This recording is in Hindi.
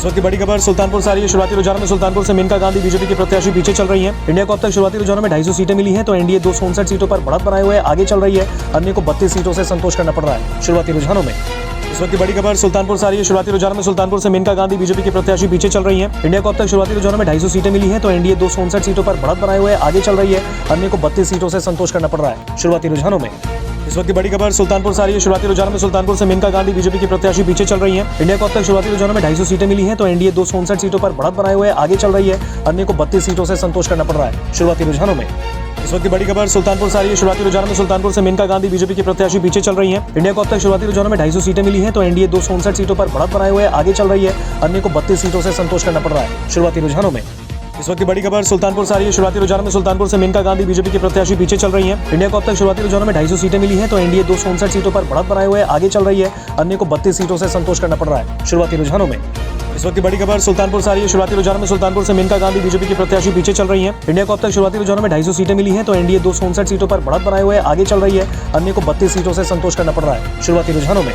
वक्त की बड़ी खबर सुल्तानपुर से आ रही है। शुरुआती रुझानों में सुल्तानपुर से मेनका गांधी बीजेपी के प्रत्याशी पीछे चल रही हैं। इंडिया को अब तक शुरुआती रुझानों में 250 सीटें मिली हैं, तो एनडीए 259 सीटों पर बढ़त बनाए हुए आगे चल रही है। अन्य को 32 सीटों से संतोष करना पड़ रहा है शुरुआती रुझानों में। इस वक्त की बड़ी खबर सुल्तानपुर से आ रही है। शुरुआती रुझानों में सुल्तानपुर से मेनका गांधी बीजेपी के प्रत्याशी पीछे चल रही हैं। इंडिया को अब तक शुरुआती रुझानों में 250 सीटें मिली हैं, तो एनडीए 259 सीटों पर बढ़त बनाए हुए आगे चल रही है। अन्य को 32 सीटों से संतोष करना पड़ रहा है शुरुआती रुझानों में। इस वक्त की बड़ी खबर सुल्तानपुर से आ रही है। शुरुआती रुझानों में सुल्तानपुर से मेनका गांधी बीजेपी की प्रत्याशी पीछे चल रही हैं। इंडिया को अब तक शुरुआती रुझानों में 250 सीटें मिली हैं, तो एनडीए 259 सीटों पर बढ़त बनाए हुए आगे चल रही है। अन्य को 32 सीटों से संतोष करना पड़ रहा है शुरुआती रुझानों में। इस वक्त की बड़ी खबर सुल्तानपुर से आ रही है। शुरुआती रुझानों में सुल्तानपुर से मेनका गांधी बीजेपी के प्रत्याशी पीछे चल रही हैं। इंडिया को अब तक शुरुआती रुझानों में 250 सीटें मिली हैं, तो एनडीए 259 सीटों पर बढ़त बनाए हुए आगे चल रही है। अन्य को 32 सीटों से संतोष करना पड़ रहा है शुरुआती रुझानों में। इस वक्त की बड़ी खबर सुल्तानपुर से आ रही है। शुरुआती रुझानों में सुल्तानपुर से मेनका गांधी बीजेपी के प्रत्याशी पीछे चल रही हैं। इंडिया को अब तक शुरुआती रुझानों में 250 सीटें मिली हैं, तो एनडीए 259 सीटों पर बढ़त बनाए हुए आगे चल रही है। अन्य को 32 सीटों से संतोष करना पड़ रहा है शुरुआती रुझानों में। इस वक्त की बड़ी खबर सुल्तानपुर से आ रही है। शुरुआती रुझानों में सुल्तानपुर से मेनका गांधी बीजेपी के प्रत्याशी पीछे चल रही हैं। इंडिया को अब तक शुरुआती रुझानों में 250 सीटें मिली हैं, तो एनडीए 259 सीटों पर बढ़त बनाए हुए आगे चल रही है। अन्य को 32 सीटों से संतोष करना पड़ रहा है शुरुआती रुझानों में।